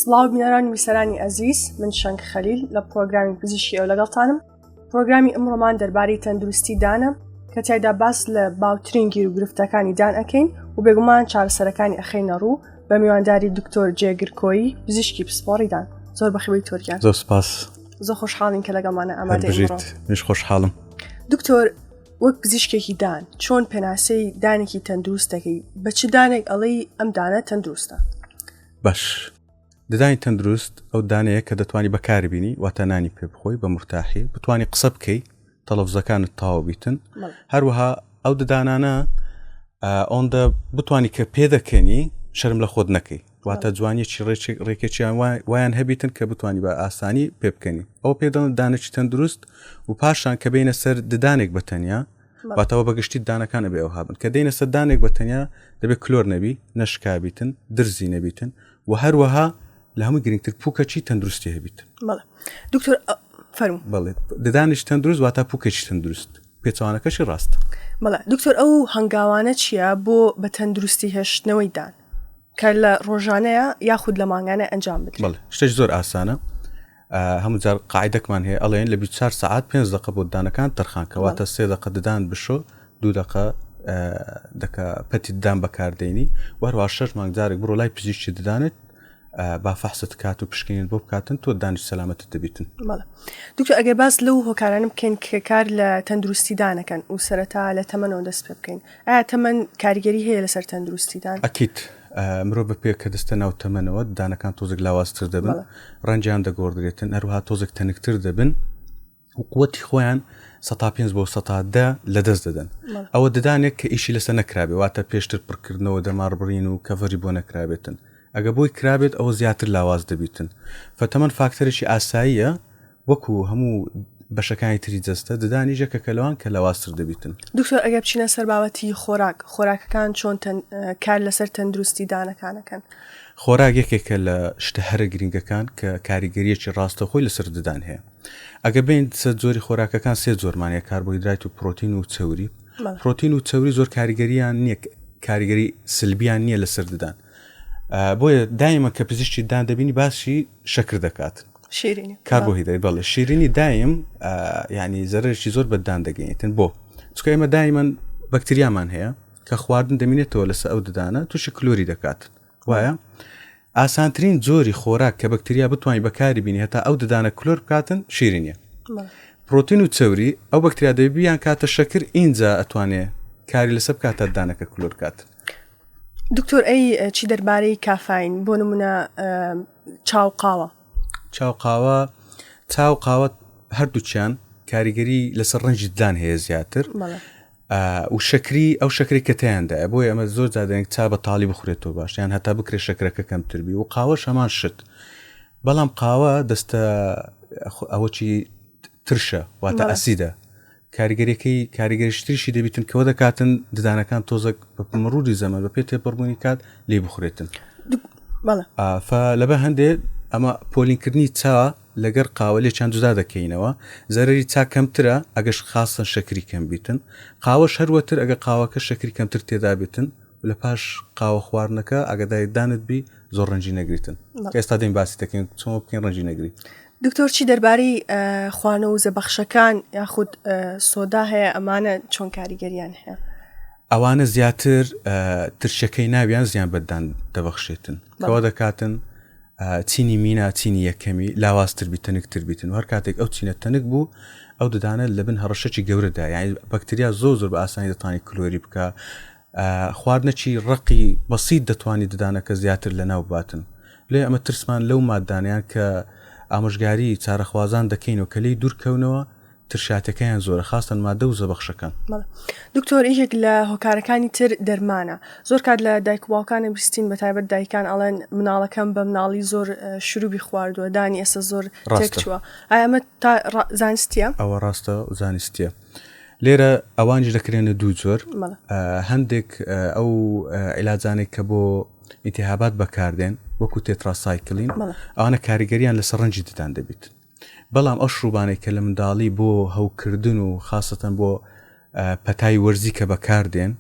سڵاو بینەرانی بیسەرانی ئەزیز، من شەنگ خەلیل لە پرۆگرامی پزیشکی ئەو لەگەڵتانم. پرۆگرامی ئەمڕۆمان دەربارەی تەندروستی دانە کە تایدا باس لە باوترین گیر و گرفتەکانی دان ئەکەین و بێگومان چارەسەرەکانی ئەخەینە ڕوو بە میوانداری دکتۆر جێگر کۆیی پزیشکی پسپۆڕی دان. زۆر بەخێوی تۆرگیان. زۆر سپاس. زۆر خۆشحاڵین کە لەگەڵمانە ئامادەی ئەمڕۆ. منش خۆشحاڵم. دکتۆر، وەک پزیشکێکی دان چۆن پێناسەی دانێکی تەندروست دەکەی؟ بە چ دانێک ئەڵێی ئەم دانە تەندروستە؟ باش، ددانی تەندروست ئەو دانەیە کە دەتوانی بەکاربینی واتە نانی پێ بخۆی بە مرتاحی، بتوانی قسە بکەی، تەلەفزەکانت تاوا بیتن، هەروەها ئەو ددانانە ئەوەندە بتوانی کە پێدەکەنی شەرم لە خۆت نەکەی، واتە جوانیەکی ڕێکێکیان وایان هەبیتن کە بتوانی بە ئاسانی پێ بکەنی. ئەو پێدەڵن دانێکی تەندروست و پاشان کە بینە سەر ددانێک بەتەنیا، واتەوە بەگشتی دانەکانە بێ ئەو هابن کە دێنە سەر دانێک بەتەنیا دەبێت کلۆر نەبی، نەشکابیتن، درزی نەبیتن و هەروەها لە هەمووی گرنگتر پووکەچی تەندروستی هەبیت. دکتۆر فەرموو. بەڵێ، ددانیش تەندروست واتە پووکەچی تەندروست، پێچەوانەکەشی ڕاستە. بەڵێ دکتۆر، ئەو هەنگاوانە چییە بۆ بە تەندروستی هێشتنەوەی دان کە لە ڕۆژانەیە یاخود لە مانگانە ئەنجام بدرێت؟ بەڵێ، شتێک زۆر ئاسانە. هەموو جار قاعدەکمان هەیە ئەڵێن لە 24 ساعات 5 دقە بۆ دانەکان تەرخان کەواتە 3 دقە ددان بشۆ، 2 دقە دەکە پەتی ددان بەکاردێنی، وەروە 6 مانگ جارێک بڕۆ لای پزیشکی ددانێت با فەحست کات و پشکنین بۆ بکاتن تۆ دانیش سەلامەتت دەبیتن. بەڵێ دکتۆر، ئەگەر باس لەو هۆکارانە بکەین کە کار لە تەندروستی دانەکەن و سەرەتا لە تەمەنەوە دەست پێ بکەین، ئایا تەمەن کاریگەری هەیە لەسەر تەندروستی دان؟ ئەکید. مرۆڤ بە پێ کە دەستە ناو تەمەنەوە دانەکان تۆزێک لاوازتر دەبن، ڕەنجیان دەگۆڕدرێتن، هەروەها تۆزێک تەنکتر دەبن و قووەتی خۆیان 105 بۆ 110 لەدەست دەدەن. ئەوە ددانێک کە ئیشی لەسەر نەکرابێت، واتە پێشتر پڕکردنەوە دەماربڕین و کەڤەری بۆ نەکرابێتن. ئەگە بۆی کرابێت ئەوە زیاتر لاواز دەبیتن. فەتەمەن فاکتەرێکی ئاساییە وەکو هەموو بەشەکانی تری جەستە، ددانی ژەکە کەلەوان کە لاوازتر دەبیتن. دکتۆر، ئەگەر بچینە سەر بابەتی خۆراکەکان چۆن کار لەسەر تەندروستی دانەکانەکەن؟ خۆراک یەکێکە لە شتە هەرە گرنگەکان کە کاریگەریەکی ڕاستەخۆی لەسەر ددان هەیە. ئەگە بین سەر زۆری خۆراکەکان سێ زۆرمانەیە: کاربۆهیدرات و پرۆتین و چەوری. پرۆتین و چەوری زۆر کاریگەریان نییە، کاریگەری سلبیان نییە لەسەر ددان. بۆیە دایمە کە پزیشکی دان دەبینی باسی شەکر دەکات. شیرینی کاربۆهیدرات، بەڵێ شیرینی دایم یعنی زەرەرێکی زۆر بەدان دەگەێنێتن. بۆ چکە ئێمە دایمەن بەکتریامان هەیە کە خواردن دەمێنێتەوە لەسەر ئەو ددانە تووشی کلۆری دەکات. وایە ئاسانترین جۆری خۆراک کە بەکتریا بتوانانی بەکاری بینی هەتا ئەو ددانە کلۆر بکاتن شیرینیە. پرۆتین و چەوری ئەو بەکتریا دەبیان کاتە شەکر، اینجا ئەتوانێ کاری لەسەر بکاتە دانەکە کلۆر کات. دکتۆر، ئەی چی دەربارەی کافین بۆ نمونە چاوقاوە؟ چاوقاوە هەردووچیان کاریگەری لەسەر ڕەنجی ددان هەیە زیاتر و شەکری ئەو شەکری کە تیاندایە، بۆیە ئەمە زۆر جادێنێک چا بە تاڵی بخورێتەوە باش، یان هەتا بکرێت شەکرەکە کەمتربی و قاوەش هەمان شت. بەڵام قاوە دەستە ئەوەی ترشە، واتە ئەسیدە، کاریگەریشتریشی دەبیتن کەوە دەکاتن ددانەکان تۆزێک بە مروری زەمە بە پێ تێپەڕبوونی کات لێ بخورێتن. لەبە هەندێک ئەمە پۆلینکردنی چا لەگەر قاوە لێکیان جودا دەکەینەوە، زەرەری چا کەمترە ئەگەش خاستن شەکری کەم بیتن. قاوەش هەروەتر ئەگە قاوەکە شەکری کەمتر تێدا بێتن و لە پاش قاوە خواردنەکە ئەگەدای دانت بی زۆر ڕەنجی نەگریتن. ئێستا دەین باسی دەکەین چۆن بکەین ڕەنجی نەگریت. دکتۆر، چی دەربارەی خواردنەوە زەبەخشەکان یاخود سۆدا هەیە، ئەمانە چۆن کاریگەریان هەیە؟ ئەوانە زیاتر ترشەکەی ناویان زیان بەدان دەبەخشێتن، کەوە دەکاتن چینی مینا، چینی یەکەمی لاوازتر بی، تەنکتر بیتن. و هەر کاتێک ئەو چینە تەنک بوو ئەو ددانە لە بن هەڕەشەکی گەورەدا، یعنی بەکتریا زۆر بە ئاسانی دەتوانێت کلۆری بکە. خواردنەکی ڕقی بەسیط دەتوانێت ددانەکە زیاتر لە ناو باتن. لێ ئەمە ترسمان لەو مادانیان کە ئامۆژگاری چارەخوازان دەکەینەوە کە لی دوورکەونەوە ترشاتەکەیان زۆرە، خاستن مادە و زەبەخشەکان. دکتۆر، یەکێک لە هۆکارەکانی تر دەرمانە. زۆر کات لە دایک و باوکانە بیستین بە تایبەت دایکان ئەڵێن مناڵەکەم بە مناڵی زۆر شروبی خواردووە، دانی ئێستا زۆر تێکچووە. ئایا ئەمە تا زانستیە؟ ئەوە ڕاستە و زانستیە. لێرە ئەوانش دەکرێنە دوو جۆر. هەندێک ئەو عیلاجانێک کە بۆ ئیلتیهابات بەکاردێن وەکو تێتراسایکلین، ئەوانە کاریگەریان لەسەر ڕەنجی ددان دەبێت. بەڵام ئەو شروبانێک کە لە منداڵی بۆ هەوکردن و خاستەن بۆ پەتای وەرزی کە بەکاردێن،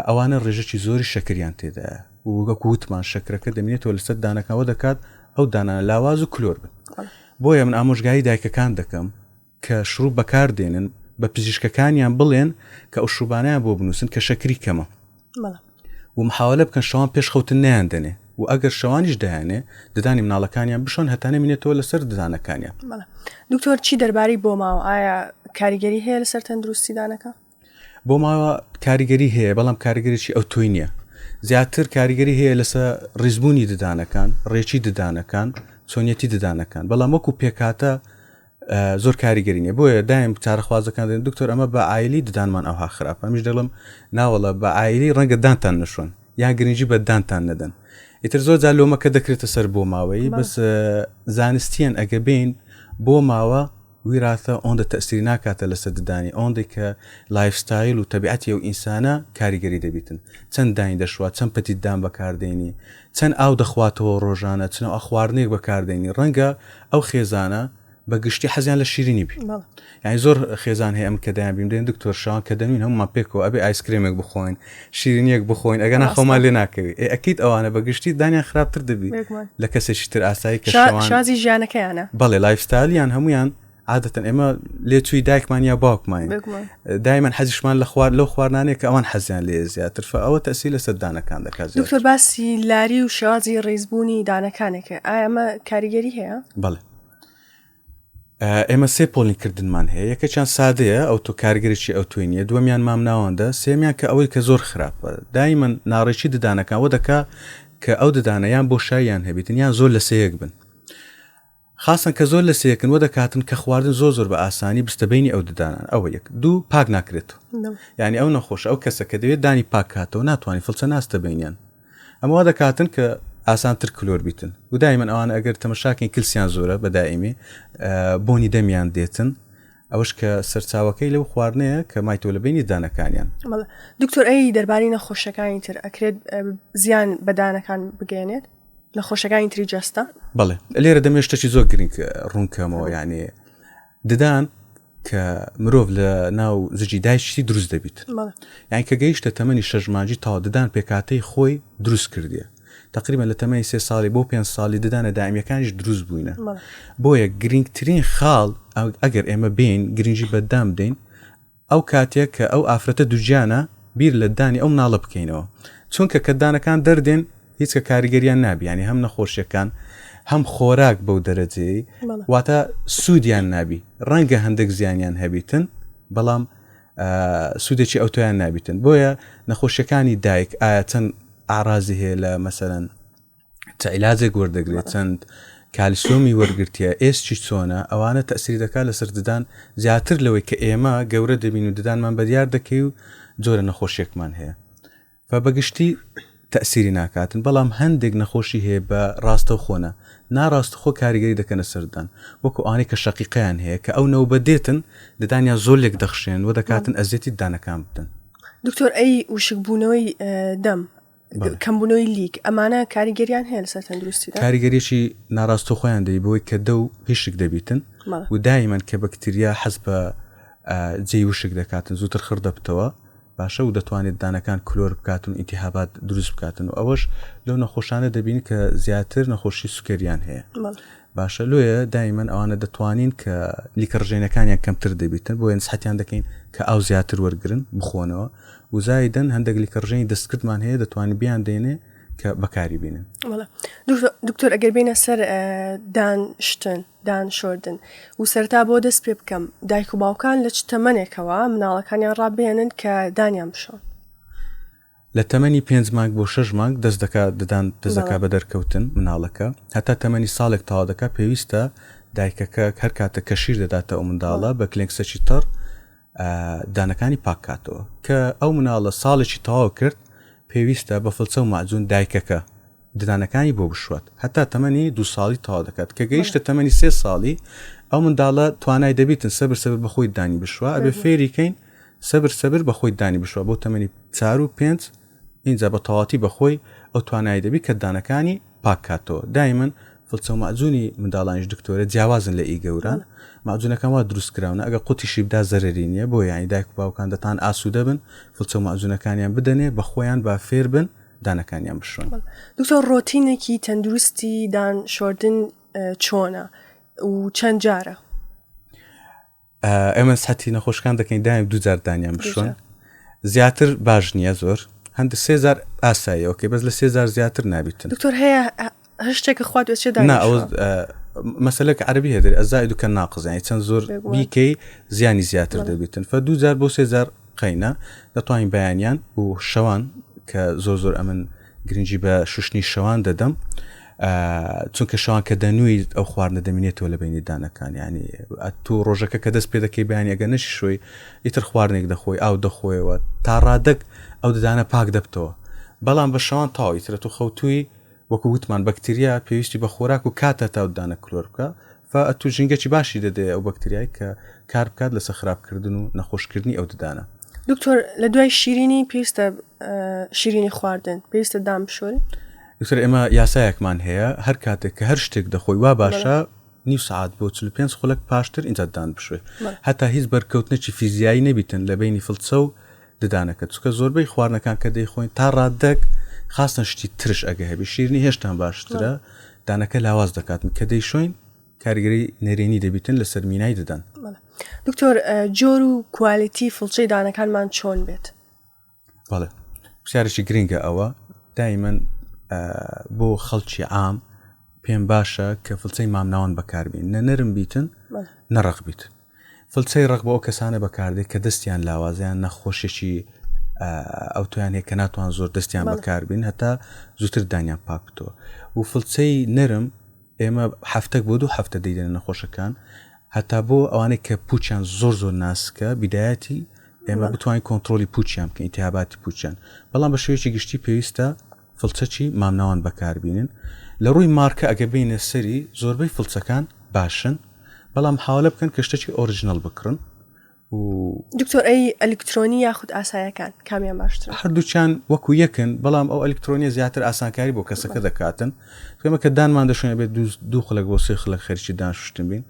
ئەوانە ڕێژەکی زۆری شەکریان تێدایە و وەکو وتمان شەکرەکە دەمێنێتەوە لەسەر دانەکەوە دەکات ئەو دانانە لاواز و کلۆر بن. بۆیە من ئامۆژگاری دایکەکان دەکەم کە شروع بەکاردێنن بە پزیشکەکانیان بڵێن کە ئەو شروبانیان بۆ بنووسن کە شەکری کەمە و محاولە بکەن شەوان پێشخەوتن نیاندێنێ و ئەگەر شەوانیش دەیانێ ددانی مناڵەکانیان بشۆن هەتانە مینێتەوە لەسەر ددانەکانیان. دکتۆر چی دەرباری بۆ ماوە ئایا کاریگەری هەیە لەسەر تەندروستی دانەکە؟ بۆ ماوە کاریگەری هەیە بەڵام کاریگەریی ئەو تۆی نییە. زیاتر کاریگەری هەیە لەسەر ڕێزبوونی ددانەکان، ڕێکی ددانەکان، چۆنیەتی ددانەکان، بەڵام وەکو پێکاتە زۆر کاریگەری نیە. بۆیە دایم چارەخوازەکان دێن دکتۆر ئەمە بە ئایلی ددانمان ئەوها خراپ. ئەمیش دەڵم ناوەڵە بە ئایلی ڕەنگە دانتان نشۆن یان گرنگی بە دانتان نەدەن. ئیتر زۆر جار لۆمەکە دەکرێتە سەر بۆ ماوەی بەس زانستیان ئەگە بین بۆ ماوە ویراتە ئەوەندە تەسیری ناکاتە لەسەر ددانی ئەوەندەی کە لایفستایل و تەبیعەتی ئەو ئینسانە کاریگەری دەبیتن. چەند دانی دەشوات، چەند پەتیت دان بەکاردێنی، چەند ئاو دەخواتەوە ڕۆژانە، چنە ئەو خواردنێک بەکاردێنی، ڕەنگە ئەو خێزانە بە گشتی حەزیان لە شیرینی بی. یعنی زۆر خێزان هەیە ئەم کە دایان بیم دێن دکتۆر شەوان کە دەنوین هەمومان پێکەوە ئەبێ ئایسکرێمێک بخۆین، شیرینیەک بخۆین، ئەگەر ناخۆمان لێ ناکەوی. ئەکید ئەوانە بە گشتی دانیان خراپتر دەبی لە کەسێکی تر ئاسایی کە شازی ژیانەکەیانە. بەڵێ لایفستایلیان هەمویان عادەتەن ئێمە لێچووی دایکمان یا باوکمان دایمەن حەزیشمان لە لەو خواردانەیە کە ئەوان حەزیان لێ زیاتر ئەوە تەسیل لەسەر دانەکان دەکات. دکتۆر باسی لاری و شازی ڕێزبوونی دانەکانێکە ئایا ئەمە کاریگەری هەیە؟ بەڵێ ئێمە سێ پۆلینکردنمان هەیە. یەکەیان سادەیە ئەو تۆ کارگەرێکی ئەو توێنیە، دووەمیان مامناوەندە، سێمیان کە ئەوەی کە زۆر خراپە. دایمەن ناڕێکی ددانەکانەوە دەکا کە ئەو ددانەیان بۆ شایان هەبێتن یان زۆر لە سەیەک بن. خاصن کە زۆر لە سەیەکن وە دەکاتن کە خواردن زۆر بە ئاسانی بستەبینی ئەو ددانان. ئەوە یەک. دوو پاک ناکرێتەوە. یعنی ئەو نەخۆش ئەو کەسە کە دەوێت دانی پاکاتەوە ناتوانانی فڵچە ناستە بینیان. ئەمە وا دەکاتن کە ئاسانتر کلۆر بیتن و دایمەن ئەوانە ئەگەر تەمەشاکەین کلسیان زۆرە بەدائیمی بۆنی دەمیان دێتن ئەوش کە سەرچاوەکەی لەو خواردنەیە کە مایتۆ لە بینی دانەکانیان. دکتۆر ئەی دەربارەی نەخۆشەکانی تر ئەکرێت زیان بەدانەکان بگەێنێت نەخۆشەکانی تری جەستە؟ بەڵێ لێرە دەمێشتێکی زۆر گرنگ ڕوونکەمەوە. یعنی ددان کە مرۆڤ لە ناو زجی دایشتی دروست دەبیت. یعنی کە گەیشتە تەمەنی 6 مانجی تا ددان پێکاتەی خۆی دروست کردیە. تقریبا لە تەمەنی 3 ساڵی بۆ 5 ساڵی ددانە دائمیەکانیش دروست بووینە. بۆیە گرنگترین خاڵ ئەگەر ئێمە بین گرنگی بەدام بدەین ئەو کاتێک کە ئەو ئافرەتە دووجانە بیر لە دانی ئەو مناڵە بکەینەوە. چونکە کە دانەکان دەردێن هیچ کە کاریگەریان نابی. ینی هەم نەخۆشیەکان هەم خۆراک بەو دەرەجەی واتە سوودیان نابی. ڕەنگە هەندێک زیانیان هەبیتن بەڵام سوودێکی ئەوتۆیان نابیتن. بۆیە نەخۆشیەکانی دایک ئایا چەند ئاڕازی هەیە لە مەسەرەن عیلاجێک وەردەگرێت، چەند کالیسۆمی وەرگرتیە، ئێسکی چۆنە، ئەوانە تەسیری دەکات لەسەر ددان زیاتر لەوەی کە ئێمە گەورە دەبین و ددانمان بەدیار دەکەی و جۆرە نەخۆشیێکمان هەیە. بەگشتی تەسیری ناکاتن بەڵام هەندێک نەخۆشی هەیە بە ڕاستەوخۆنە ناڕاستەخۆ کاریگەری دەکەنە سەردان وەکو ئەوانەی کە شەقیقیان هەیە کە ئەو نەوبە دێتن ددانیان زۆر لێک دەخشێن و دەکاتن ئەزیەتی دانەکان بدەن. دکتۆر ئەی وشکبوونەوەی دەم کەمبوونەوەی لیک ئەمانە کاریگەریان هەیە لەسەر تەندروستیدا؟ کاریگەریشی ناڕاستەخۆیان دەی بۆی کە دە و هیشک دەبیتن و دایمەن کە بەکتریا حەز بە جێی وشک دەکاتن زووتر خڕ دەبتەوە باشە و دەتوانێت دانەکان کلۆر بکاتن و ئیتیهابات دروست بکاتن و ئەوەش لەو نەخۆشانە دەبین کە زیاتر نەخۆشی سوکەریان هەیە. باشە لۆیە دایمەن ئەوانە دەتوانین کە لیکەڕژێنەکانیان کەمتر دەبیتن بۆ نسحەتیان دەکەین کە ئاو زیاتر وەرگرن بخۆنەوە و زایدەن هەندێک لیکەڕژێنی دەستکردمان هەیە دەتوانین بیان دێنێ کە بەکاری بینن. دکتۆر ئەگەر بینە سەر دانشتن دان شۆردن و سەرتا بۆ دەست پێ بکەم دایک و باوکان لە چ تەمەنێکەوە مناڵەکانیان ڕابێنن کە دانیان بشۆن؟ لە تەمەنی 5 مانگ بۆ 6 مانگ دەست دەکات ددان دەست دەکات بە دەرکەوتن مناڵەکە هەتا تەمەنی ساڵێک تاوا دەکات پێویستە دایکەکە هەر کاتە کە شیر دەداتە ئەو منداڵە بە کلێنکسەکی تەڕ دانەکانی پاکاتەوە کە ئەو مناڵە ساڵێکی تەواو کرد پێویستە بە فڵچە و ماعجون دایکەکە ددانەکانی بۆ بشوات هەتا تەمەنی 2 ساڵی تەواو دەکات کە گەیشتە تەمەنی 3 ساڵی ئەو منداڵە توانای دەبیتن سەبر بەخۆی دانی بشوە ئەبێ فێریکەین سەبر بەخۆی دانی بشوە بۆ تەمەنی 4 و 5 اینجا بە تەواتی بەخۆی ئەو توانای دەبی کە دانەکانی پاکاتەوە دایمەن فڵچە و ماعجونی منداڵانیش دکتۆرە جیاوازن لە ئیگەوران ماعجونەکان وا دروست کراونە ئەگە قوتیشی بدا زەرەری نییە بۆ یانی دایک و باوکان دەتان ئاسوودە بن فڵچە و ماعجونەکانیان بدەنێ بە خۆیان با فێر بن دانەکانیان بشۆن. دکتۆر ڕۆتینێکی تەندروستی دان شۆردن چۆنە و چەند جارە؟ ئێمە سەتی نەخۆشەکان دەکەین دایم 2 جار دانیان بشۆن. زیاتر باش نییە زۆر هەندێک 3000 ئاساییەوەکەی بەس لە 3000 زیاتر نابیتن. دکتۆر هەیە هەشتێکە خوات وێت مەسەلەك عەربی هەدەر ئەزائد و کە ناقص یعنی چەند زۆر بیکەی زیانی زیاتر دەبیتن. فە 2000 بۆ 3000 قەینە دەتوانین بەیانیان و شەوان کە زۆر ئەمن گرنگی بە شوشنی شەوان دەدەم چونکە شەوان کە دەنووی ئەو خواردنە دەمێنێتەوە لە بینی دانەکان ینی تو ڕۆژەکە کە دەست پێ دەکەی بەیانی ئەگە نەشی شوی ئیتر خواردنێک دەخۆی ئاو دەخۆیەوە تا ڕادەک ئەو ددانە پاک دەبتەوە بەڵام بە شەوان تاوی ترە تو خەوتووی وەکو وتمان بەکتریا پێویستی بە خۆراک و کاتە تا دانە کلۆر بکە فە تو ژینگەی باشی دەدێ ئەو بەکتریای کە کار بکات لەسەر خراپکردن و نەخۆشکردنی ئەو ددانە. دکتۆر لە دوای شیرینی پێویستە شیرینی خواردن پێویستە دام بشۆن؟ دکتۆر ئێمە یاسایەکمان هەیە هەر کاتێک کە هەر شتێک دەخۆی وا باشە نیو سعات بۆ 45 خولەک پاشتر اینجا دان بشوێ هەتا هیچ بەرکەوتنێکی فیزیایی نەبیتن لە بینی فڵچە و ددانەکە چونکە زۆربەی خواردنەکان کە دەیخۆین تا ڕادەک خاستن شتی ترش ئەگە هەبی شیرنی هێشتان باشترە دانەکە لاواز دەکاتن کە دەیشۆین کاریگەری نەرێنی دەبیتن لە سەرمینای دەدەن. دکتۆر جۆر و کوالیتی فڵچەی دانەکانمان چۆن بێت؟ بەڵێ پرسیارێکی گرنگە ئەوە دایمەن بۆ خەڵکی عام پێم باشە کە فڵچەی مامناوان بەکاربین نە نەرم بیتن نەڕق بیت. فڵچەی ڕق بۆ ئەو کەسانە بەکاردێت کە دەستیان لاوازیان نەخۆشێکی ئەو تویان هەیە کە ناتوان زۆر دەستیان بەکاربین هەتا زووتر دانیان پاک بتەوە و فڵچەی نەرم ئێمە هەفتەک بۆ 2 هەفتە دەیدێن نەخۆشەکان هەتا بۆ ئەوانەی کە پوچیان زۆر ناسکە بیدایەتی ئێمە بتوانین کۆنتترۆلی پوچیان بکەین ئیتیهاباتی پوچیان بەڵام بە شێوەیەکی گشتی پێویستە فڵچەکی مامناوان بەکاربینن لە ڕووی مارکە ئەگە بینە سەری زۆربەی فڵچەکان باشن بەڵام حاولە بکەن کە شتێکی ئۆریژنەڵ بکڕن و دکتۆر ئەی ئەلکترۆنی یاخود ئاسایەکان کامیان باشتر؟ هەردووچیان وەکو یەکن بەڵام ئەو ئەلکترۆنیە زیاتر ئاسانکاری بۆ کەسەکە دەکاتن کەمە کە دانمان دەشوێنێ بێت 2 خولەک بۆ 3 خولەک خەرچی دانشتن بین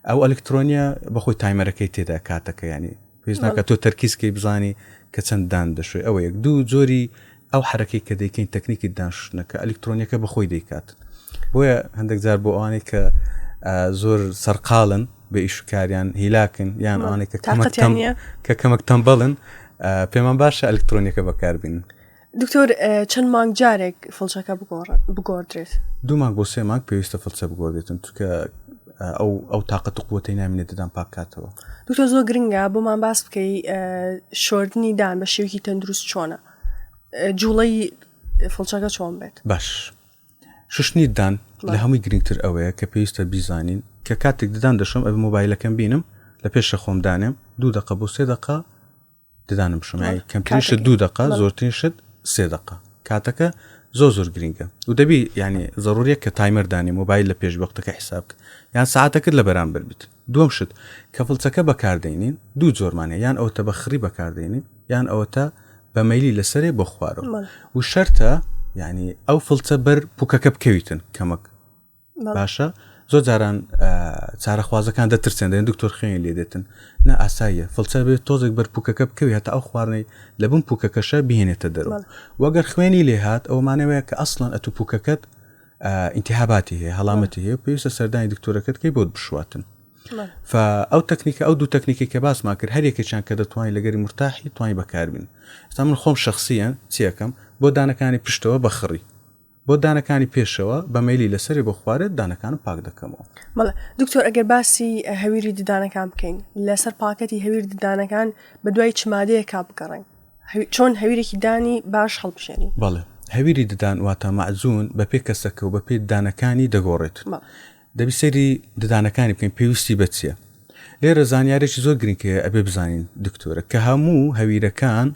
ئەو ئەلکترۆنیە بەخۆی تایمەرەکەی تێدا کاتەکە ینی پێویست ناکە تۆ تەرکیزکەی بزانی کە چەند دان دەشوێ ئەوە یەک 2 جۆری ئەو حرەکەی کە دەیکەین تەکنیکی دانشتنەکە ئەلکترۆنیەکە بەخۆی دەیکات بۆیە هەندێک جار بۆ ئەوانەی کە زۆر سەرقاڵن بە ئیشکاریان هیلاکن یان ئەوانەی کە کەمەک تەمبەڵن پێمان باشە ئەلکترۆنیەکە بەکاربین. دکتۆر چەند مانگ جارێک فڵچەکە بگۆڕدرێت؟ 2 مانگ بۆ 3 مانگ پێویستە فڵچە بگۆڕدێتن چونکە ئەو تااقەت و قوتەی نامێنێت دەدان پاکاتەوە. دکتۆر زۆر گرنگە بۆمان باس بکەی شۆردنی دان بە شێوکی تەندروست چۆنە جوڵەی فڵچەکە چۆن بێت؟ باش شوشنی دان لە هەمووی گرنگتر ئەوەیە کە پێویستە بیزانین کە کاتێک ددان دەشم ئەو مۆبایلەکەم بینم لە پێشە خۆم دانێم 2 دقە بۆ 3 دقە ددانم شم کەمترینشت 2 دقە زۆرترینشت 3 دقە کاتەکە زۆر گرنگە و دەبی ینی ضرورەیە کە تایمەر دانی مۆبایل لە پێش وەختەکە حساب بکە یان ساعتەکەت لە بەرامبەر بیت. دووەم شت کە فڵچەکە بەکاردێنین 2 جۆرمانە یان ئەوتە بە خڕی بەکاردێنین یان ئەوەتە بە مەیلی لەسەرێ بۆ خوارەوە و شەرتە ینی ئەو فڵچە بەر پوکەکە بکەویتن کەمەک باشە زۆر جاران چارەخوازەکان دەترسێن دەێن دکتۆر خوێنی لێ دێتن نە ئاساییە فڵچە بێت تۆزێک بەر پوکەکە بکەوی هەتا ئەو خواردنەی لە بن پوکەکەشە بهێنێتە دەرەوە وەگەر خوێنی لێ هات ئەومانەوەیە کە ئەسڵەن ئەتو پوکەکەت ئینتیهاباتی هەیە هەڵامەتی هەیە پێویستە سەردانی دکتۆرەکەت کەی بۆت بشواتن ئەو تەکنیکە ئەو 2 تەکنیکی کە باسمان کرد هەر یەکێکیان کە دەتوانین لەگەری مرتاحی توانی بەکاربین. ئێستا من خۆم شخصیان چیەکەم بۆ دانەکانی پشتەوە بەخڕی بۆ دانەکانی پێشەوە بە مەیلی لەسەری بۆ خوارێت دانەکانم پاک دەکەمەوە. بەڵێ دکتۆر ئەگەر باسی هەویری ددانەکان بکەین لەسەر پاکەتی هەویر ددانەکان بە دوای چ مادەیە کا بگەڕین چۆن هەویرێکی دانی باش هەڵبژێنین؟ بەڵێ هەویری ددان واتە مەعجون بە پێ کەسەکە و بە پێ دانەکانی دەگۆڕێت دەبی سەری ددانەکانی بکەین پێویستی بە چییە لێرە زانیارێکی زۆر گرنگکە ئەبێ بزانین دکتۆرە کە هەموو هەویرەکان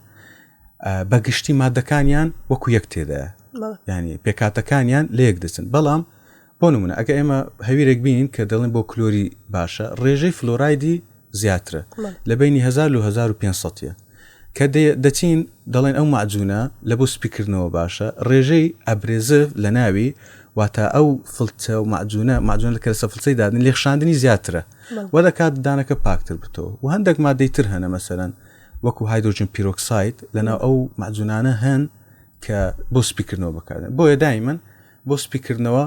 بەگشتی مادەکانیان وەکو یەک تێدایە ینی پێکاتەکانیان لە یەک دەچن بەڵام بۆ نمونە ئەگە ئێمە هەویرێک بینین کە دەڵێن بۆ کلۆری باشە ڕێژەی فلۆرایدی زیاترە لە بینی 1000 و 1500 کە دەچین دەڵێن ئەو مەعجونە لە بۆ سپیکردنەوە باشە ڕێژەی ئەبرێزف لە ناوی واتە ئەو فڵچە و مەعجون لە کەسە فڵچەی دادن لێخشاندنی زیاترە وە دەکات دانەکە پاکتر بتەوە و هەندێک مادەی تر هەنە مەسەرەن وەکو هایدروجن پیرۆکساید لەناو ئەو مەعجونانە هەن کە بۆ سپیکردنەوە بەکاردێن بۆیە دایمەن بۆ سپیکردنەوە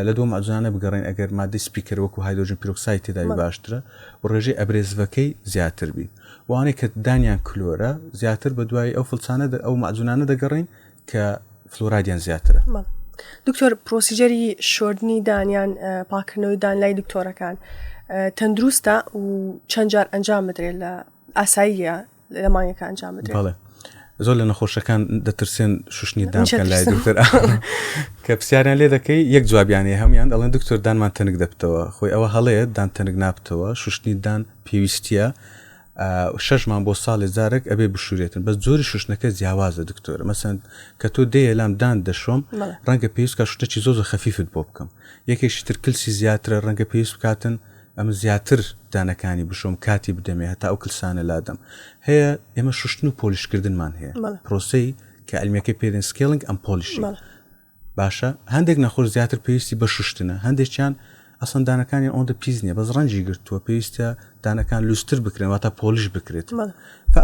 لە دۆ مەعجوانە بگەڕین ئەگەر مادەی سپیکەر وەکو هایدرۆژن پیرۆکساید تێداوی باشترە و ڕێژەی ئەبرێزڤەکەی زیاتر بی وانەیە کە دانیان کلۆرە زیاتر بە دوای ئەو فڵچانە ئەو مەعجوانە دەگەڕین کە فلورایدیان زیاترە. دکتۆر پرۆسیجەری شۆردنی دانیان پاکردنەوەی دان لای دکتۆرەکان تەندروستە و چەند جار ئەنجام بدرێت لە ئاساییە لە مانگەکە ئەنجام بدرێت؟ بەڵێ زۆر لە نەخۆشەکان دەترسێن شوشنی دامکەن لای دکتۆر کە پرسیاریان لێ دەکەی یەک جوابیانەیە هەمویان دەڵێن دکتۆر دانمان تەنگ دەبتەوە خۆی ئەوە هەڵەیە دان تەنگ نابتەوە شوشنی دان پێویستیە 6 مان بۆ ساڵی جارێک ئەبێ بشورێتن بەس جۆری شوشنەکە جیاوازە دکتۆر مەسەن کە تۆ دێ لام دان دەشۆم ڕەنگە پێویست کە شوشتێکی زۆر خەفیفت بۆ بکەم یەکێکی تر کلسی زیاترە ڕەنگە پێویست بکاتن ئەمە زیاتر دانەکانی بشۆم کاتی بدەمێ هەتا ئەو کلسانە لادەم هەیە ئێمە شوشتن و پۆلیشکردنمان هەیە پرۆسەی کە ئەلمیەکەی پێدن سکێلنگ ئەم پۆلیشی باشە هەندێک نەخۆش زیاتر پێویستی بە شوشتنە هەندێکیان ئەسڵەن دانەکانی ئەوەندە پیس نییە بەس ڕەنجی گرتووە پێویستە دانەکان لوستر بکرێن واتە پۆلیش بکرێت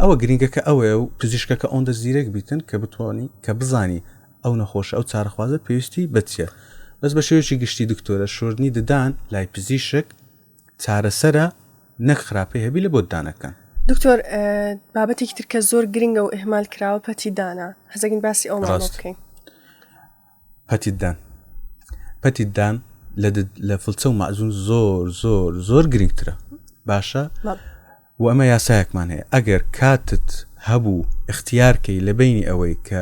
ئەوە گرنگەکە ئەوەیە و پزیشکەکە ئەوەندە زیرەک بیتن کە بتوانانی کە بزانی ئەو نەخۆشە ئەو چارەخوازە پێویستی بچێ بەس بە شێوەیەکی گشتی دکتۆرە شۆردنی ددان لای پزیشک چارەسەرە نەک خراپەی هەبی لە بۆ دانەکان. دکتۆر بابەتێکی تر کە زۆر گرنگە و ئێهمال کراوە پەتی دانە هەزەگین باسی ئەو بکەین. پەتی دان لە فڵچە و مەعجون زۆر گرنگترە باشە و ئەمە یاسایەکمان هەیە ئەگەر کاتت هەبوو اختیارکەی لە بینی ئەوەی کە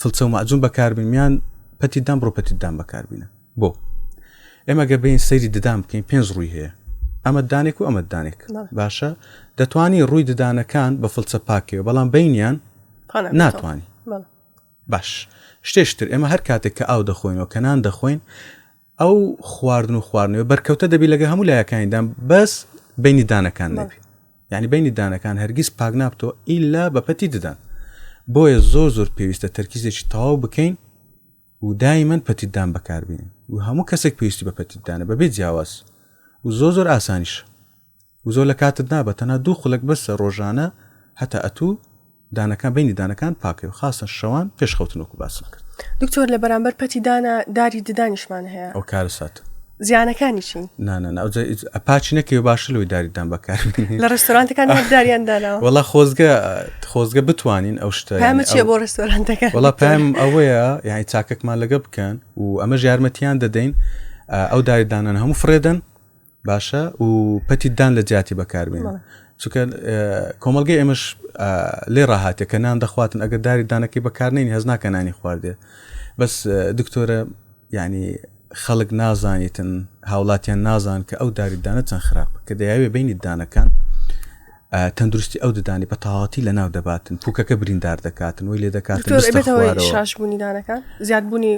فڵچە و مەعجون بەکاربینمیان پەتی دان بڕۆ پەتی دان بەکاربینە بۆ ئێمە گە بین سەیری ددان بکەین 5 ڕووی هەیە ئەمە دانێک و ئەمە دانێک باشە دەتوانی ڕووی ددانەکان بە فڵچە پاکەوە بەڵام بینیان ناتوانانی باش شتێشتر ئێمە هەر کاتێک کە ئاو دەخۆینەوە کەنان دەخۆین ئەو خواردن و خواردنەوە بەرکەوتە دەبی لەگە هەموو لایەکانیدان بەس بینی دانەکان نەبی یعنی بینی دانەکان هەرگیز پاک نابتەوە ئیلا بە پەتی ددان بۆیە زۆر پێویستە تەرکیزێکی تەواو بکەین و دایمەن پەتی دان بەکاربێنین و هەموو کەسێک پێویستی بە پەتی دانە بەبێ جیاواز و زۆر ئاسانیش و زۆر لە کاتت نابە تەنها 2 خولەک بەسە ڕۆژانە هەتا ئەتوو دانەکان بینی دانەکان پاکەوە خاصە شەوان پێشخەوتنەوەکو باسم کرد. دکتۆر لە بەرامبەر پەتی دانە داری ددانیشمان هەیە ئەو کارەسات زیانەکانی چین؟ نانە پاچی نەکەوە باشە لەوەی داریدان بەکاربێنین لە ڕێستۆرانتەکان داریان داناوە وەڵا خۆزگە بتوانین ئەو شتە چیە بۆ ڕێستۆرانتەکان وەڵا پێم ئەوەیە یعنی چاکەکمان لەگە بکەن و ئەمە یارمەتیان دەدەین ئەو داریدانان هەموو فرێدەن باشە و پەتی دان لە جیاتی بەکاربێنن چونکە کۆمەلگەی ئێمەش لێ ڕاهاتێ کە نان دەخواتن ئەگەر داری دانەکەی بەکارنێنی هەز ناکە نانی خواردێ بەس دکتۆرە یعنی خەڵک نازانیتن هاوڵاتیان نازان کە ئەو داریدانە چەند خراپ کە دەیاوێ بینی دانەکان تەندروستی ئەو ددانی بە تەواوەتی لە ناو دەباتن پووکەکە بریندار دەکاتن وی لێ دەکاتن شاشبوونی دانەکان زیادبوونی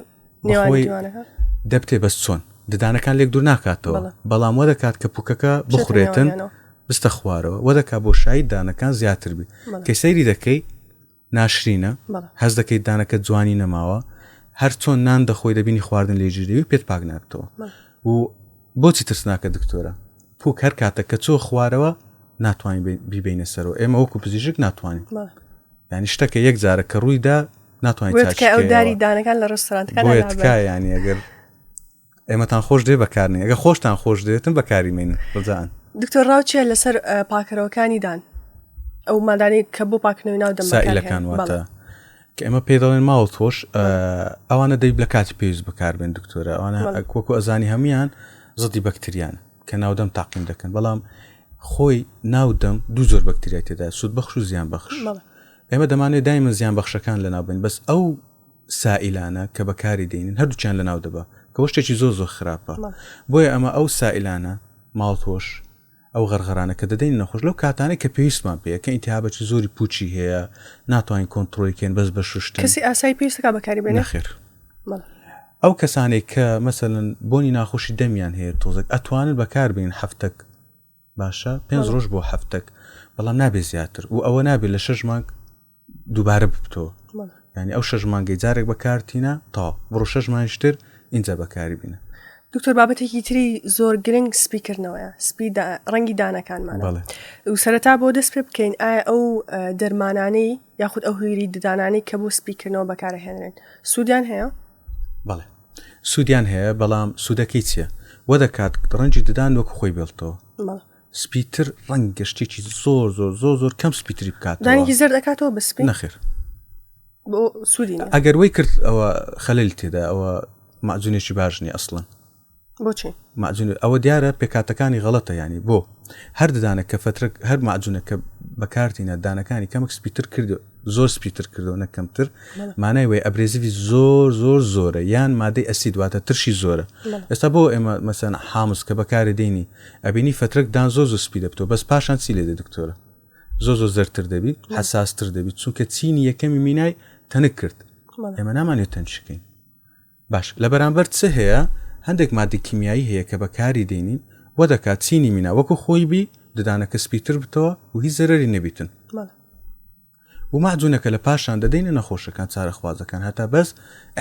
نێوانی دیوانەکان دەبتێ بەس چۆن ددانەکان لێک دوور ناکاتەوە بەڵام وە دەکات کە پووکەکە بخورێتن بستە خوارەوە وە دەکا بۆ شایی دانەکان زیاتر بی کە سەیری دەکەی ناشرینە هەز دەکەی دانەکە جوانی نەماوە هەر چۆن نان دەخۆی دەبینی خواردن لێژیری پێت پاک نابتەوە و بۆچی ترسناکە دکتۆرە پووک هەر کاتە کە چۆ خوارەوە ناتوانین بیبینە سەرەوە ئێمە وەکو پزیشک ناتوانین یعنی شتەکە یەک جارە کە ڕوویدا ناتوانین ئەو داری دانەکان لە ڕێستۆرانتەکان ینی ئەگەر ئێمەتان خۆش دێ بەکارنی ئەگە خۆشتان خۆش دێتن بەکاریمێنن ڕزان دکتۆر ڕاوچیە لەسەر پاکەرەوەکانی دان ئەو مادانەی کە بۆ پاکنەوەی ناو دەمسائلەکان واتە کە ئێمە پێ دەڵێن ماوە تۆش ئەوانە دەی لە کاتی پێویست بەکاربێن دکتۆرە ئەوانە کۆکو ئەزانی هەمیان زەدی بەکتریان کە ناودەم تاقیم دەکەن بەڵام خۆی ناودەم دوو زۆر بەکتریای تێدا سوود بەخش و زیان بەخش ئێمە دەمانێت دایمەن زیان بەخشەکان لە ناوبین بەس ئەو سائلانە کە بەکاری دێنین هەردووچیان لە ناو دەبە کە شتێکی زۆر خراپە بۆیە ئەمە ئەو سائلانە ماڵتۆش ئەو غەرغەرانە کە دەدەین نەخۆش لەو کاتانەی کە پێویستمان پێ کە ئینتیهابەکی زۆری پوچی هەیە ناتوانین کۆنتڕۆلکەین بەس بە شوشتن کەسی ئاسایی پێویستەکە بەکاری بێنە خێر ئەو کەسانێک کە مەسەلەن بۆنی ناخۆشی دەمیان هەیە تۆزێک ئەتوانن بەکاربێن هەفتەک باشە 5 ڕۆژ بۆ هەفتەک بەڵام نابێت زیاتر و ئەوە نابێت لە 6 مانگ دووبارە ببتەوە ینی ئەو 6 مانگی جارێک بەکارتینە تا بڕۆ 6 مانگتر اینجا بەکاری بینە دکتۆر بابەتێکی تری زۆر گرنگ سپیکردنەوەیە ڕەنگی دانەکانمانە و سەرەتا بۆ دەست پێ بکەین ئایا ئەو دەرمانانەی یاخود ئەو هویری ددانانەی کە بۆ سپیکردنەوە بەکارهێنرێن سوودیان هەیە؟ بەڵێ سوودیان هەیە بەڵام سوودەکەی چییە؟ وە دەکات ڕەنجی ددان وەکو خۆی بێڵتەوە سپیتر ڕەنگ گەشتێکی زۆر زۆر زۆر زۆر کەم سپیتری بکات دانێکی زەر دەکاتەوە بە سپی نەخێر بۆ سوودی ئەگەر وەی کرد ئەوە خەلل تێدا ئەوە ماجونێکی باش نیە ئەسڵن بۆچی ماجون ئەوە دیارە پێکاتەکانی غەڵەتە ینی بۆ هەر ددانە کە فترە هەر ماجونەکە بەکارتینە دانەکانی کەمەک سپیتر کردو زۆر سپیتر کردو نەکەمتر مانای وێ ئەبرێزیوی زۆر زۆر زۆرە یان مادەی ئەسید واتە ترشی زۆرە ئێستا بۆ ئێمە مەسەن حامس کە بەکاری دێنی ئەبینی فترەك دان زۆر زۆر سپی دەبتەوە بەس پاشان چی لێدە دکتۆرە زۆر زۆر زەرتر دەبی حساستر دەبی چونکە چینی یەکەمی مینای تەنک کرد ئێمە نامانێت تەنشکەین باش لە بەرامبەر چ هەیە هەندێک مادی کیمیایی هەیە کە بەکاری دێنین وە دەکات چینی مینا وەکو خۆی بی ددانەکە سپیتر بتەوە و هیچ زەرری نەبیتن و ماجونەکە لە پاشان دەدەینە نەخۆشەکان چارەخوازەکان هەتا بەس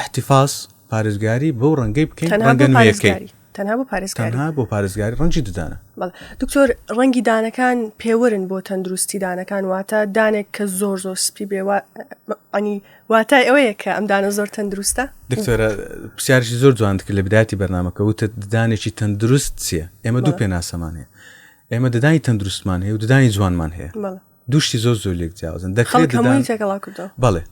احتیفاس پارێزگاری بەو ڕەنگەی بکەین ڕەنگە نوێیەکەی تەنها بۆ پارێزگاری ڕەنجی ددانە دکتۆر ڕەنگی دانەکان پێوەرن بۆ تەندروستی دانەکان واتە دانێک کە زۆر زۆر سپی بێوە ئەنی واتای ئەوەیە کە ئەم دانە زۆر تەندروستە دکتۆرە پرسیارشی زۆر جوان کرد لە بداتی بەرنامەکە وتە دانێکی تەندروست چییە ئێمە دوو پێناسەمان هەیە ئێمە ددانی تەندروستمان هەیە و ددانی جوانمان هەیە دوشتی زۆر زۆر لێک جیاوازن دەکرێت بەڵێ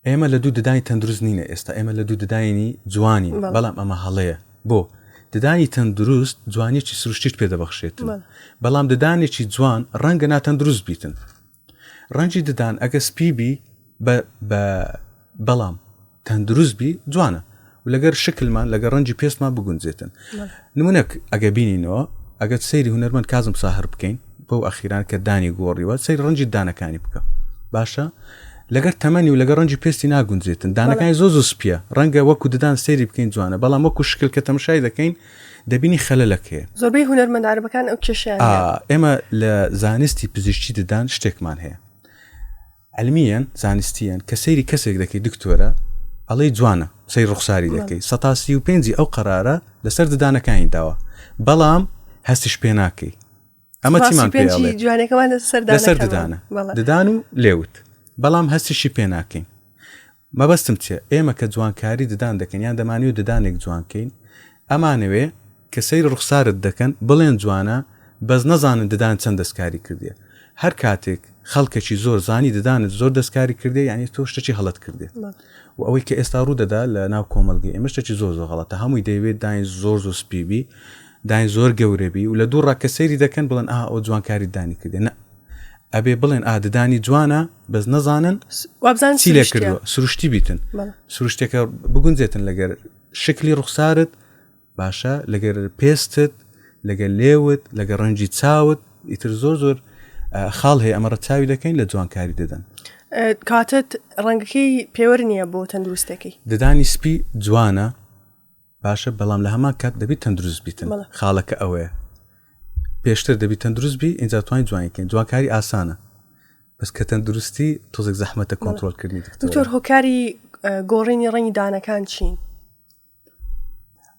ئێمە لە دوو ددانی تەندروست نینە ئێستا ئێمە لە دوو ددانی جوانی بەڵام ئەمە هەڵەیە بۆ ددانی تەندروست جوانیی سروشتیت پێدەبەخشێت بەڵام ددانێکی جوان ڕەنگە ناتەندروست بیتن ڕەنجی ددان ئەگە سپیبی بەڵام تەندروست بی جوانە و لەگەر شکلمان لەگەر ڕەنجی پێستمان بگونجێتن نمونەک ئەگە بینینەوە ئەگەر سەیری هونەرمەند کازم ساهر بکەین بۆ ئەخیران کە دانی گۆڕیوە سەیر ڕەنجی دانەکانی بکە باشە لەگەر تەمەنی و لەگەر ڕەنجی پێستی ناگونجێتن دانەکانی زۆ زۆ سپیە ڕەنگە وەکو ددان سەیری بکەین جوانە بەڵام وەکو شکل کە تەماشای دەکەین دەبینی خەلەلەکەیە زۆربەی هونەرمەنداربەکان ئەو کێشیان ئێمە لە زانستی پزیشکی ددان شتێکمان هەیە علمیان زانستیان کە سەیری کەسێک دەکەی دکتۆرە ئەڵەی جوانە سەیر ڕوخساری دەکەی 135 ئەو قەرارە لەسەر ددانەکانی داوە بەڵام هەستیش پێ ناکەی ئەمە چیمان پێڵێ جوانەکەمان لەسەر ددانە ددان و لێوت بەڵام هەستیشی پێ ناکەین مەبەستم چێ ئێمە کە جوانکاری ددان دەکەین یان دەمانی و ددانێک جوانکەین ئەمانەوێ کە سەیر ڕوخسارت دەکەن بڵێن جوانە بەس نەزانن ددان چەند دەستکاری کردێ هەر کاتێک خەڵکێکی زۆر زانی ددانت زۆر دەستکاری کردێ یعنی تۆ شتێکی هەڵەت کردێ و ئەوەی کە ئێستا ڕوودەدا لە ناو کۆمەلگەی ئێمە شتێکی زۆر زۆر غەڵەتە هەمووی دەیەوێت داین زۆر زۆر سپیبی داین زۆر گەورەبی و لە دوو ڕاکە سەیری دەکەن بڵێن ئەو جوانکاری دانی کردێ نە ئەبێ بڵێن ددانی جوانە بەس نەزانن چی لێ کردووە سروشتی بیتن سروشتێکە بگونجێتن لەگەر شکلی ڕوخسارت باشە لەگەر پێستت لەگەر لێوت لەگەر ڕەنجی چاوت ئیتر زۆر زۆر خاڵ هەیە ئەمە ڕەچاوی دەکەین لە جوانکاری دەدەن کاتت ڕەنگەکەی پێوەر نییە بۆ تەندروستەکەی ددانی سپی جوانە باشە بەڵام لە هەمان کات دەبیت تەندروست بیتن خاڵەکە ئەوەیە پێشتر دەبیت تەندروست بی ئینجا توانین جوانیکەین جوانکاری ئاسانە بەس کە تەندروستی تۆزێک زەحمەتە کۆنتڕۆلکردنی دکتۆر هۆکاری گۆڕینی ڕەنگی دانەکان چین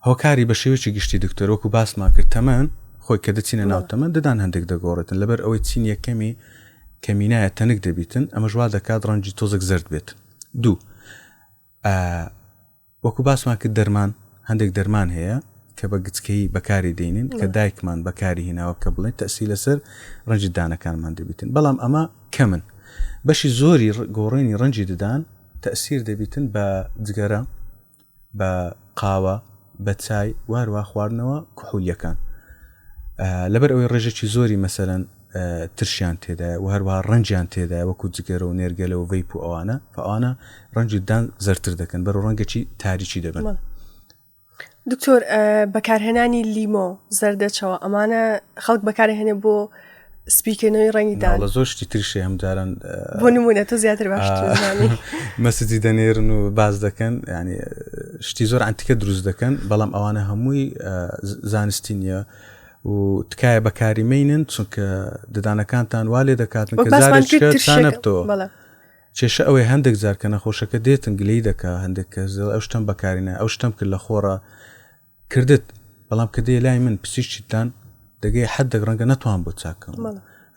هۆکاری بە شێوەیەکی گشتی دکتۆر وەکو باسمان کرد تەمەن خۆی کە دەچینە ناو تەمەن ددان هەندێک دەگۆڕێتن لەبەر ئەوەی چین یەکەمی کەمینایە تەنک دەبیتن ئەمە ژوا دەکات ڕەنجی تۆزێک زرد بێت دوو وەکو باسمان کرد دەرمان هەندێک دەرمان هەیە کە بە گچکەی بەکاری دێنین کە دایکمان بەکاری هیناوە کە بڵێن تەسی لەسەر ڕەنجی دانەکانمان دەبیتن بەڵام ئەمە کەمن بەشی زۆری گۆڕێنی ڕەنجی ددان تەسیر دەبیتن بە جگەرە بە قاوە بە چای وارووا خواردنەوە کوحولیەکان لەبەر ئەوەی ڕێژێکی زۆری مەسەلەن ترشیان تێدا و هەروەها ڕەنجیان تێدا وەکو جگەرە و نێرگەلە و ڤەیپ و ئەوانە فەوانە ڕەنجی دان زەرتر دەکەن بەرەو ڕەنگەکی تاریکی دەبن دکتۆر بەکارهێنانی لیمۆ زەردەچەوە ئەمانە خەڵک بەکارهێنێ بۆ سپیکردنەوەی ڕەنگیدان لە زۆر شتی ترشی هەمجاران بۆ نمونە تۆ زیاتر باش مەسجی دەنێرن و باز دەکەن ینی شتی زۆر ئەنتیکە دروست دەکەن بەڵام ئەوانە هەمووی زانستی نیە و تکایە بەکاریمەینن چونکە ددانەکانتان وا لێ دەکاتن کە زارێکشانەبتەوە کێشە ئەوەی هەندێک جارکە نەخۆشەکە دێتن گلەی دەکا هەندێک کەس ئەو شتم بەکارینە ئەو شتم کرد لە خۆڕە کردت بەڵام کە دێ لای من پزیشکیتان دەگەی حدێک ڕەنگە نەتوان بۆ چاکەم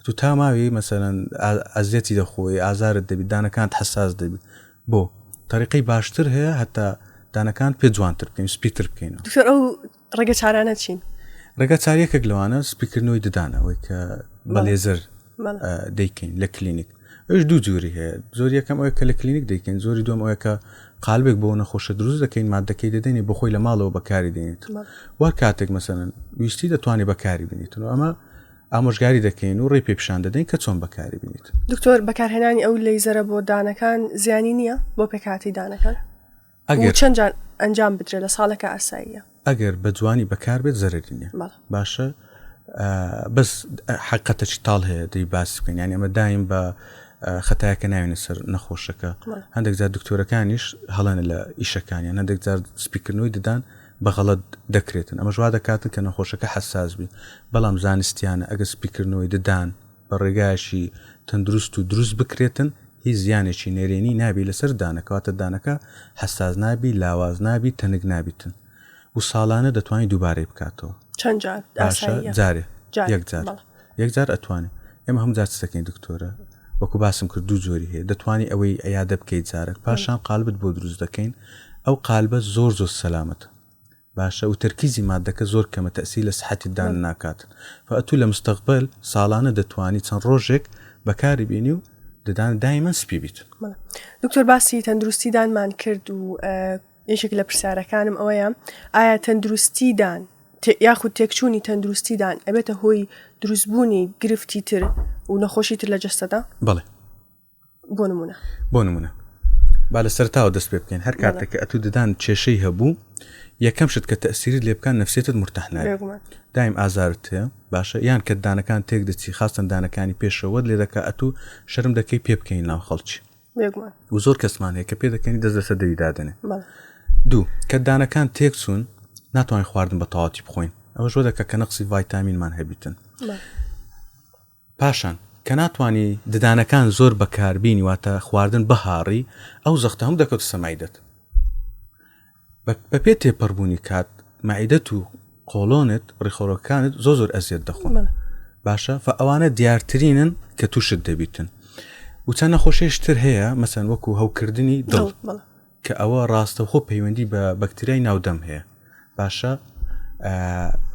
تو تا ماوی مەسەرەن ئازیەتی دەخۆی ئازارت دەبی دانەکانت حساس دەبی بۆ طریقەی باشتر هەیە هەتا دانەکان پێ جوانتر بکەین سپیتر بکەینەوە. دکتۆر ئەو ڕێگە چارانە چین؟ ڕێگە چاریەکێک لەوانە سپیکردنەوەی ددانەوەی کە بە لێزەر دەیکەین لە کلینیک. ئەوش دوو جووری هەیە، زۆر یەکەم ئەوە کە لە کلینیک دەیکەین، زۆری دوم ئەوە کە قالبێک بۆ نەخۆشە دروست دەکەین مادەکەی دەدەینی بۆ خۆی لە ماڵەوە بەکاری دێنیت وار کاتێک مەسەرەن ویستی دەتوانێت بەکاری بینیتن و ئەمە ئامۆژگاری دەکەین و ڕێ پێپشان دەدەین کە چۆن بەکاری بینیت. دکتۆر بەکارهێنانی ئەو لەیزەرە بۆ دانەکان زیانی نییە بۆ پێکهاتی دانەکان؟ ئەگەر چەند جار ئەنجام بدرێت لە ساڵێکە ئاساییە؟ ئەگەر بە جوانی بەکار بێت زەرری نییە. باشە بەس حقیقەتەی تاڵ هەیە دەی باس بکەین، یعنی ئەمە دایم بە خەتایەکە ناوێنە سەر نەخۆشەکە. هەندێک جار دکتۆرەکانیش هەڵەنە لە ئیشەکانیان، هەندێک جار سپیکردنەوەی ددان بەغەڵەت دەکرێتن، ئەمە ژوا دەکاتن کە نەخۆشەکە حساس بی. بەڵام زانستیانە ئەگە سپیکردنەوەی ددان بە ڕێگایشی تەندروست و دروست بکرێتن هیچ زیانێکی نێرێنی نابی لەسەر دانەکەواتە دانەکە حساس نابی، لاواز نابی، تەنگ نابیتن و ساڵانە دەتوانانی دووبارەی بکاتەوە. چەند جار؟ جارێ یەک جار ئەتوانێت. ئێمە هەم جار چستەکەین دکتۆرە وەکو باسم کرد دوو جۆری هەیە، دەتوانی ئەوەی ئەیادە بکەیت جارێک پاشان قالبت بۆ دروست دەکەین. ئەو قالبە زۆر سەلامەتە باشە و تەرکیزی مادەکە زۆر کەمە تەسی لە سەحەتی دان ناکاتن. فەتوو لە مستەقبل ساڵانە دەتوانی چەند ڕۆژێک بەکاری بینی و ددان دایمەن سپی بیت. دکتۆر باسی تەندروستیدانمان کرد و یەکێک لە پرسیارەکانم ئەوەیە ئایا تەندروستیدان یاخود تێکچوونی تەندروستیدان ئەبێتە هۆی دروستبوونی گرفتی تر و نەخۆشی تر لە جەستەدا؟ بەڵێ. بۆ نمونە با لە سەرتاوە دەست پێ بکەین هەر کاتێک ئەتوو ددان کێشەی هەبوو یەکەم شت کە تەسیرت لێ بکەن نەفسێتت مرتاح نابێت، دایم ئازارت هەیە باشە، یان کە دانەکان تێک دەچی خاستن دانەکانی پێشەوەت لێ دەکات ئەتوو شەرم دەکەی پێ بکەین ناو خەڵکی و زۆر کەسمان هەیە کە پێ دەکەنی دەست لەسەر دەوی دادنێ. دوو کە دانەکان تێک چوون ناتوانین خواردن بە تەواتی بخۆین، ئەوە ژۆ دەکە کە نەقسی ڤایتامینمان هەبیتن. پاشان کە ناتوانانی ددانەکان زۆر بەکاربینی واتە خواردن بەهاڕی ئەو زەختە هەم دەکەوت سەمایدەت بە پێ تێپەڕبوونی کات مەعیدەت و قۆڵۆنت ڕێخۆڕەکانت زۆر ئەزیەت دەخۆن باشە. فە ئەوانە دیارترینن کە تووشت دەبیتن و چەند نەخۆشیشتر هەیە مەسەن وەکو هەوکردنی دڵ کە ئەوە ڕاستەوخۆ پەیوەندی بە بەکتریای ناودەم هەیە باشە.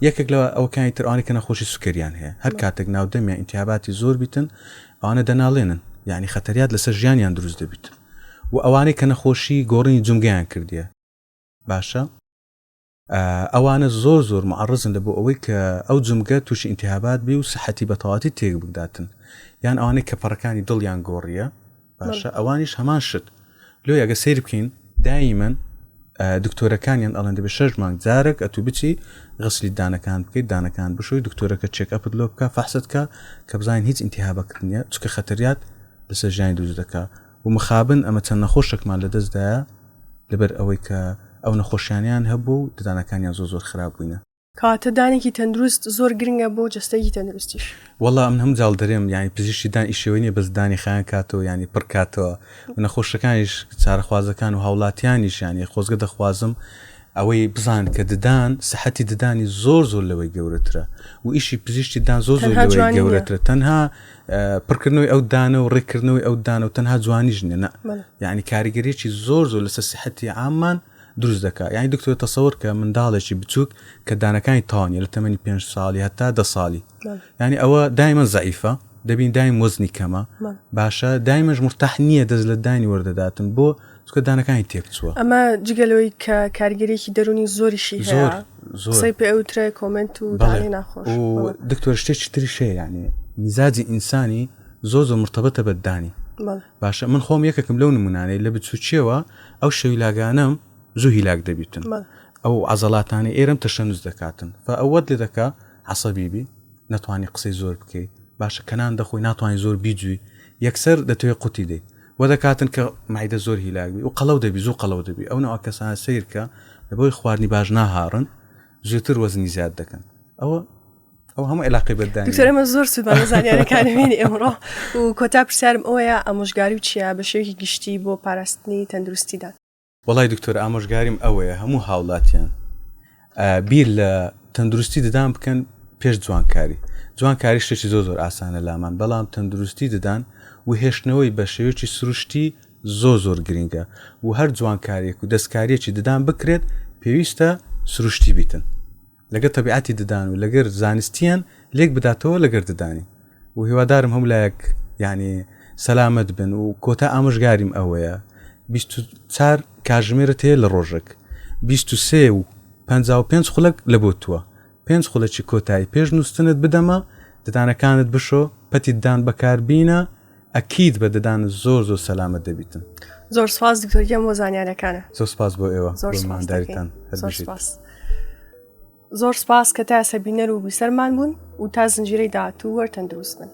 یەکێک لەوە ئەوکانی ترانی کە نەخۆشی سوکریان هەیە هەر کاتێک ناودەمیان ئینتیاباتی زۆر بیتن ئەوانە دەناڵێنن، یعنی خەتەریات لەسەر ژیانیان دروست دەبیت و ئەوانەی کە نەخۆشی گۆڕینی جومگەیان کردیە باشە ئەوانە زۆر معڕزن لە بۆ ئەوەی کە ئەو جومگە تووشی ئینتیابات بی و سەحەتی بەتەواتی تێک بگداتن، یان ئەوانەی کە پەڕەکانی دڵیان گۆڕیە باشە ئەوانیش هەمان شت لۆ ئەگە سیر بکەین دایمەن دکتۆرەکانیان ئەڵێن دەبێت 6 مانگ جارێک ئەتوو بچی غسلی دانەکان بکەیت، دانەکان بشۆی دکتۆرەکە چێکەپت لۆ بکە فەحسەتکە کە بزانین هیچ ئینتیهابەکردنیە چکە خەتەریات لەسەر ژیانی دروست دەکا و مخابن ئەمە چەند نەخۆشێکمان لە دەستدایە لەبەر ئەوەی کە ئەو نەخۆشیانیان هەبوو ددانەکانیان زۆر خراپ بووینە. کاتە دانێکی تەندروست زۆر گرنگە بۆ جەستەیەکی تەندروستیش. وەڵام من هەم جاڵ دەرێم یعنی پزیشکی دان ئیشەوەی نیە بەس دانی خایان کاتەوە ینی پڕ کاتەوە و نەخۆشەکانیش چارەخوازەکان و هاوڵاتیانیش ینی خۆزگە دەخوازم ئەوەی بزان کە ددان سەحەتی ددانی زۆر لەوەی گەورەترە و ئیشی پزیشکی دان زۆر لەوەی گەورەترە، تەنها پڕکردنەوەی ئەو دانە و ڕێکردنەوەی ئەو دانە و تەنها جوانیش نیە، یعنی کاریگەریەکی زۆر لەسەر سەحەتی عاممان دروست دەکات. یعنی دکتۆر تەسەوەر کە منداڵێکی بچووک کە دانەکانی تاوانیە لە تەمەنی 5 ساڵی هەتا 10 ساڵی، یعنی ئەوە دایمەن زەعیفە دەبین دایم وەزنی کەمە باشە، دایمەش مرتاح نییە دەست لە دانی وەردەداتن بۆ چکە دانەکانی تێک چووە. ئەمە جگەلەوەی کە کاریگەریەکی دەرونی زۆریشی هەیە قسەی پێ ئەوترێ کۆمنت و دانەی ناخۆش و دکتۆر شتێکی تریش هەیە، یعنی میزاجی ئینسانی زۆر مرتبطە بە دانی باشە. من خۆم یەکێکم لەو نمونانەی لە بچووچیەوە ئەو شەوی لاگانم زوو هیلاک دەبیتن ئەو عەزەڵاتانی ئێرەم تەشەنووس دەکاتن فە ئەوەت لێ دەکا عەسەبیبی نەتوانی قسەی زۆر بکەی باشە کەنان دەخۆی ناتوانانی زۆر بیجووی یەکسەر دەتوێت قوتی دەی وە دەکاتن کە مایدە زۆر هیلاگبی و قەڵەو دەبی زوو قەڵەو دەبی ئەو نەوە کەسانە سیرکە لەبۆی خواردنی باش ناهاڕن زووتر وەزنی زیاد دەکەن ئەوە هەموو علاقی بەدانی. دکتۆر ئەمە زۆر سوودمانە زانیاریەکانمێنی ئێمڕۆ و کۆتا پرسیارم ئەوەیە ئامۆژگاری و چیە بە شێوەیەکی گشتی بۆ پاراستنی تەندروستیدان؟ وەڵای دکتۆر ئامۆژگاریم ئەوەیە هەموو هاوڵاتیان بیر لە تەندروستی ددان بکەن پێش جوانکاری شتێکی زۆر ئاسانە لامان بەڵام تەندروستی ددان و هێشتنەوەی بە شێوەیەکی سروشتی زۆر گرنگە و هەر جوانکاریەک و دەستکاریەکی ددان بکرێت پێویستە سروشتی بیتن لەگەر تەبیعەتی ددان و لەگەر زانستیان لێک بداتەوە لەگەر ددانی و هیوادارم هەمولایەک یعنی سەلامت بن و کۆتا ئامۆژگاریم ئەوەیە 24 کاتژمێرت هەیە لە ڕۆژێک 23 و 55 خولەک لە بۆ تووە 5 خولەکی کۆتایی پێش نووسنت بدەمە ددانەکانت بشۆ پەتی ددان بەکاربینە ئەکید بە ددان زۆر سەلامت دەبیتن. زۆر سپاس دکتۆر گەم بۆ زانیارەکانە. زۆر سپاس بۆ ئێوە زۆرمانداریتان. زۆر سپاس کە تا سەبینەر و بیسەرمان بوون و تا زنجیرەی داهاتوو وەرتەندروست بن.